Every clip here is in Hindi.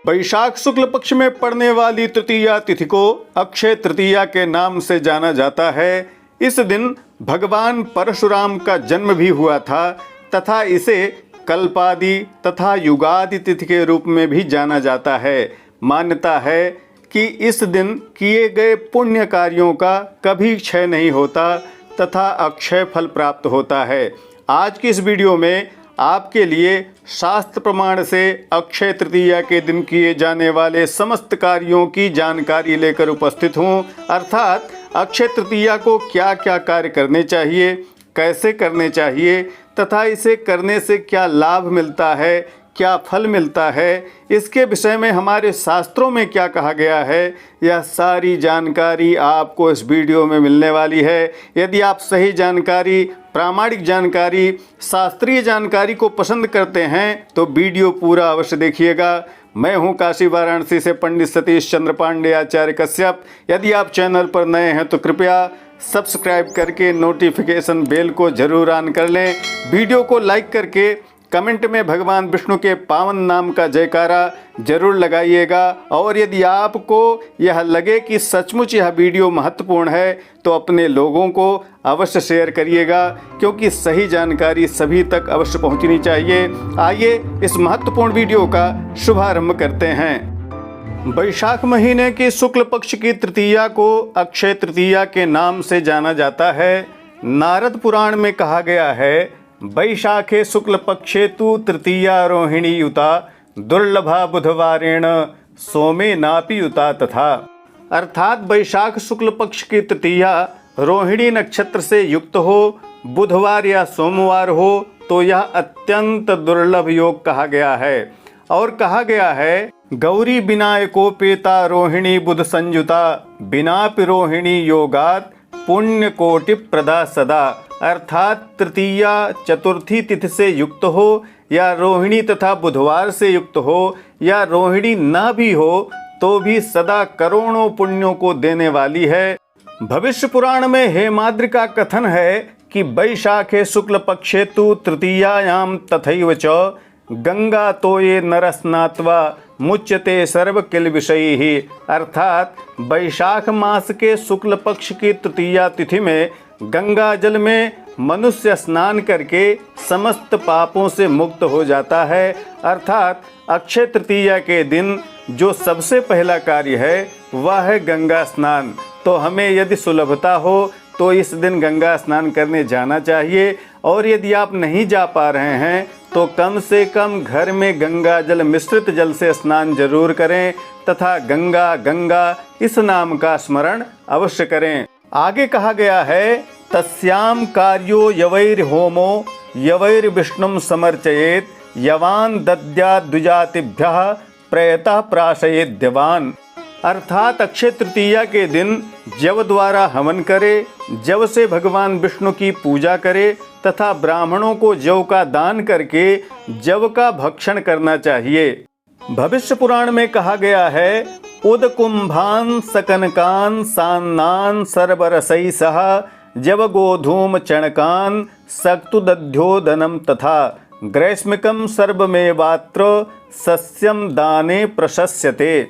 वैशाख शुक्ल पक्ष में पड़ने वाली तृतीया तिथि को अक्षय तृतीया के नाम से जाना जाता है। इस दिन भगवान परशुराम का जन्म भी हुआ था तथा इसे कल्पादि तथा युगादि तिथि के रूप में भी जाना जाता है। मान्यता है कि इस दिन किए गए पुण्य कार्यों का कभी क्षय नहीं होता तथा अक्षय फल प्राप्त होता है। आज की इस वीडियो में आपके लिए शास्त्र प्रमाण से अक्षय तृतीया के दिन किए जाने वाले समस्त कार्यों की जानकारी लेकर उपस्थित हूँ। अर्थात अक्षय तृतीया को क्या क्या कार्य करने चाहिए, कैसे करने चाहिए तथा इसे करने से क्या लाभ मिलता है, क्या फल मिलता है, इसके विषय में हमारे शास्त्रों में क्या कहा गया है, यह सारी जानकारी आपको इस वीडियो में मिलने वाली है। यदि आप सही जानकारी, प्रामाणिक जानकारी, शास्त्रीय जानकारी को पसंद करते हैं तो वीडियो पूरा अवश्य देखिएगा। मैं हूं काशी वाराणसी से पंडित सतीश चंद्र पांडे आचार्य कश्यप। यदि आप चैनल पर नए हैं तो कृपया सब्सक्राइब करके नोटिफिकेशन बेल को जरूर ऑन कर लें। वीडियो को लाइक करके कमेंट में भगवान विष्णु के पावन नाम का जयकारा जरूर लगाइएगा। और यदि आपको यह लगे कि सचमुच यह वीडियो महत्वपूर्ण है तो अपने लोगों को अवश्य शेयर करिएगा, क्योंकि सही जानकारी सभी तक अवश्य पहुंचनी चाहिए। आइए इस महत्वपूर्ण वीडियो का शुभारंभ करते हैं। वैशाख महीने की शुक्ल पक्ष की तृतीया को अक्षय तृतीया के नाम से जाना जाता है। नारद पुराण में कहा गया है, वैशाखे शुक्ल पक्षे तु तृतीया रोहिणी युता दुर्लभा बुधवारेण सोमे नापि युता तथा। अर्थात वैशाख शुक्ल पक्ष की तृतीया रोहिणी नक्षत्र से युक्त हो, बुधवार या सोमवार हो तो यह अत्यंत दुर्लभ योग कहा गया है। और कहा गया है, गौरी विनायकोपेता रोहिणी बुध संयुता बिनापि रोहिणी योगात पुण्य कोटि प्रदा सदा। अर्थात तृतीया चतुर्थी तिथि से युक्त हो या रोहिणी तथा बुधवार से युक्त हो या रोहिणी न भी हो तो भी सदा करोड़ों पुण्यों को देने वाली है। भविष्य पुराण में हेमाद्रि का कथन है कि वैशाखे शुक्ल पक्षे तु तृतीयायाम तथैव च गंगा तोये नरस्नात्वा मुच्यते सर्व किल विषयी। अर्थात वैशाख मास के शुक्ल पक्ष की तृतीया तिथि में गंगा जल में मनुष्य स्नान करके समस्त पापों से मुक्त हो जाता है। अर्थात अक्षय तृतीया के दिन जो सबसे पहला कार्य है वह है गंगा स्नान। तो हमें यदि सुलभता हो तो इस दिन गंगा स्नान करने जाना चाहिए। और यदि आप नहीं जा पा रहे हैं तो कम से कम घर में गंगा जल मिश्रित जल से स्नान जरूर करें तथा गंगा गंगा इस नाम का स्मरण अवश्य करें। आगे कहा गया है, तस्याम कार्यो यवैर होमो यवैर विष्णुम समर्चयेत यवान दद्या द्विजातिभ्यः प्रयतः प्राशयेत देवान। अर्थात अक्षय तृतीया के दिन जव द्वारा हवन करे, जव से भगवान विष्णु की पूजा करे तथा ब्राह्मणों को जव का दान करके जव का भक्षण करना चाहिए। भविष्य पुराण में कहा गया है, उद कुंभान सकनकान सान्नान सर्वरसई सह जव गोधूम चणकान सक्तु दध्योदनम तथा ग्रैष्मिकम सर्वमेवात्र सस्यम दाने प्रशस्यते।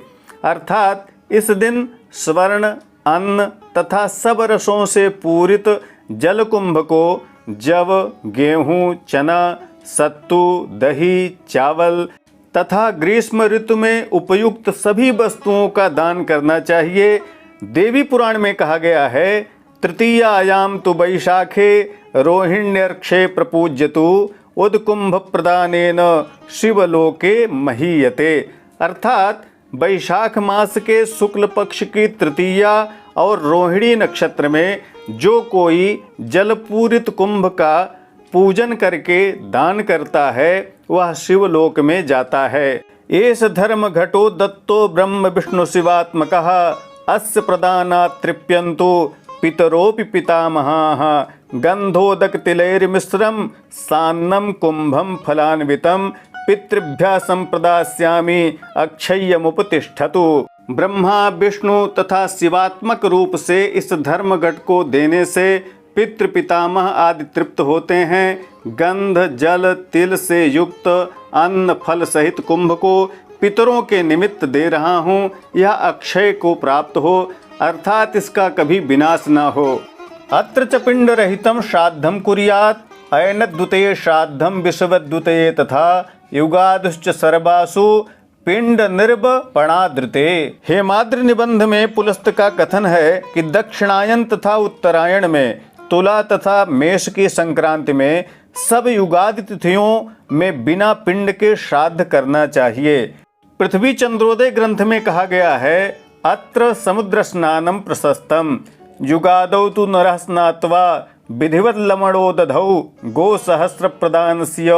अर्थात इस दिन स्वर्ण, अन्न तथा सब रसों से पूरित जल कुंभ को जव, गेहूं, चना, सत्तू, दही, चावल तथा ग्रीष्म ऋतु में उपयुक्त सभी वस्तुओं का दान करना चाहिए। देवी पुराण में कहा गया है, तृतीयायाम तु वैशाखे रोहिण्यर्क्षे प्रपूज्यतु उदकुंभ प्रदानेन शिवलोके महीयते। अर्थात वैशाख मास के शुक्ल पक्ष की तृतीया और रोहिणी नक्षत्र में जो कोई जलपूरित कुंभ का पूजन करके दान करता है वह शिवलोक में जाता है। एष धर्म घटो दत्तो ब्रह्म विष्णु शिवात्मकः अस्य प्रदानात् तृप्यन्तु पितरोपि पितामहाः गंधोदक तिलैर्मिश्रम सान्नम कुंभम फलान्वितम पितृभ्यः संप्रदास्यामि अक्षय्यमुपतिष्ठतु। ब्रह्मा, विष्णु तथा शिवात्मक रूप से इस धर्म घट को देने से पितृ पितामह आदि तृप्त होते हैं। गंध, जल, तिल से युक्त अन्न फल सहित कुंभ को पितरों के निमित्त दे रहा हूँ, यह अक्षय को प्राप्त हो, अर्थात इसका कभी विनाश न हो। अत्र च पिंड रहितम श्राद्धम कुर्यात् अयनद्युते श्राद्धम विश्वद्युते तथा युगादुश्च सर्वासु पिंड निर्वपणादृते। हेमाद्र निबंध में पुलस्त का कथन है कि दक्षिणायन तथा उत्तरायण में, तुला तथा मेष की संक्रांति में सब युगादि तिथियों में बिना पिंड के श्राद्ध करना चाहिए। पृथ्वी चंद्रोदय ग्रंथ में कहा गया है, अत्र समुद्र स्नानम प्रशस्तम युगादौ तु नरः स्नात्वा विधिवत लमणो दधौ गो सहस्र प्रदानस्य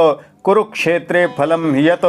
कुरुक्षेत्रे फलम यत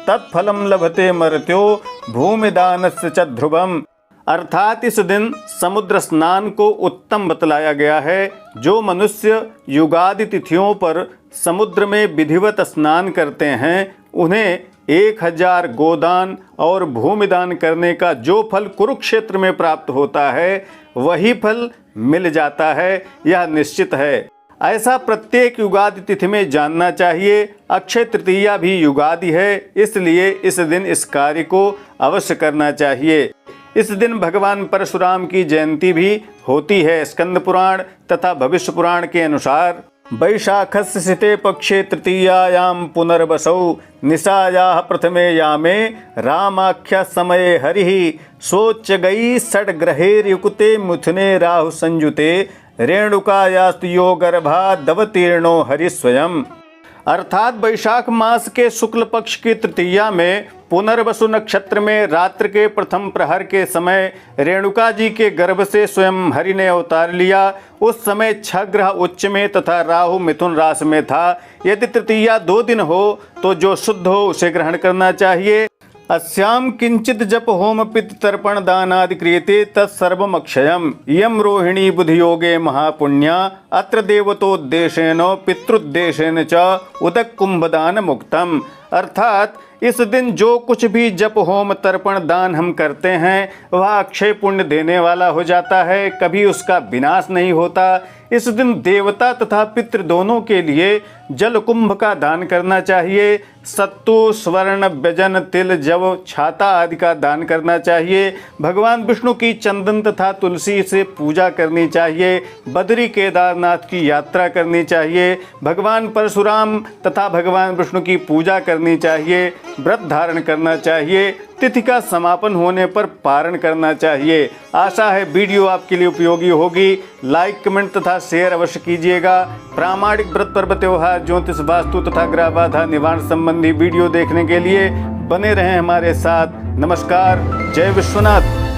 तत्फलम लभते मर्त्यो भूमिदानस्य च ध्रुवम। अर्थात इस दिन समुद्र स्नान को उत्तम बतलाया गया है। जो मनुष्य युगादि तिथियों पर समुद्र में विधिवत स्नान करते हैं, उन्हें 1000 गोदान और भूमिदान करने का जो फल कुरुक्षेत्र में प्राप्त होता है, वही फल मिल जाता है, यह निश्चित है। ऐसा प्रत्येक युगादि तिथि में जानना चाहिए। अक्षय तृतीया भी युगादि है, इसलिए इस दिन इस कार्य को अवश्य करना चाहिए। इस दिन भगवान परशुराम की जयंती भी होती है। स्कंद पुराण तथा भविष्य पुराण के अनुसार वैशाखस्य शिते पक्षे तृतीयायां पुनर्वसौ निशायाः प्रथमे यामे रामाख्या समये हरिः सोच्चगैः षड्ग्रहेर्युक्ते मिथुने राहु संयुते रेणुकायास्तु यो गर्भादवतीर्णो हरि स्वयं। अर्थात वैशाख मास के शुक्ल पक्ष की तृतीया में पुनर्वसु नक्षत्र में रात्र के प्रथम प्रहर के समय रेणुका जी के गर्भ से स्वयं हरि ने अवतार लिया। उस समय 6 ग्रह उच्च में तथा राहु मिथुन राशि में था। यदि तृतीया 2 दिन हो तो जो शुद्ध हो उसे ग्रहण करना चाहिए। अस्याम किंचित जप होम पित्त तर्पण दानादि क्रियते तत्सर्वम अक्षयम यम रोहिणी बुधि योगे महापुण्या अत्र देवतोद्देशेन पितृद्देशेन च उदक कुंभदान मुक्तम। अर्थात इस दिन जो कुछ भी जप होम तर्पण दान हम करते हैं, वह अक्षय पुण्य देने वाला हो जाता है, कभी उसका विनाश नहीं होता। इस दिन देवता तथा पितृ दोनों के लिए जल कुंभ का दान करना चाहिए। सत्तू, स्वर्ण, व्यजन, तिल, जव, छाता आदि का दान करना चाहिए। भगवान विष्णु की चंदन तथा तुलसी से पूजा करनी चाहिए। बद्री केदारनाथ की यात्रा करनी चाहिए। भगवान परशुराम तथा भगवान विष्णु की पूजा करनी चाहिए। व्रत धारण करना चाहिए। तिथि का समापन होने पर पारण करना चाहिए। आशा है वीडियो आपके लिए उपयोगी होगी। लाइक, कमेंट तथा शेयर अवश्य कीजिएगा। प्रामाणिक व्रत पर्व त्योहार, ज्योतिष, वास्तु तथा ग्रह बाधा निवारण संबंधी वीडियो देखने के लिए बने रहें हमारे साथ। नमस्कार। जय विश्वनाथ।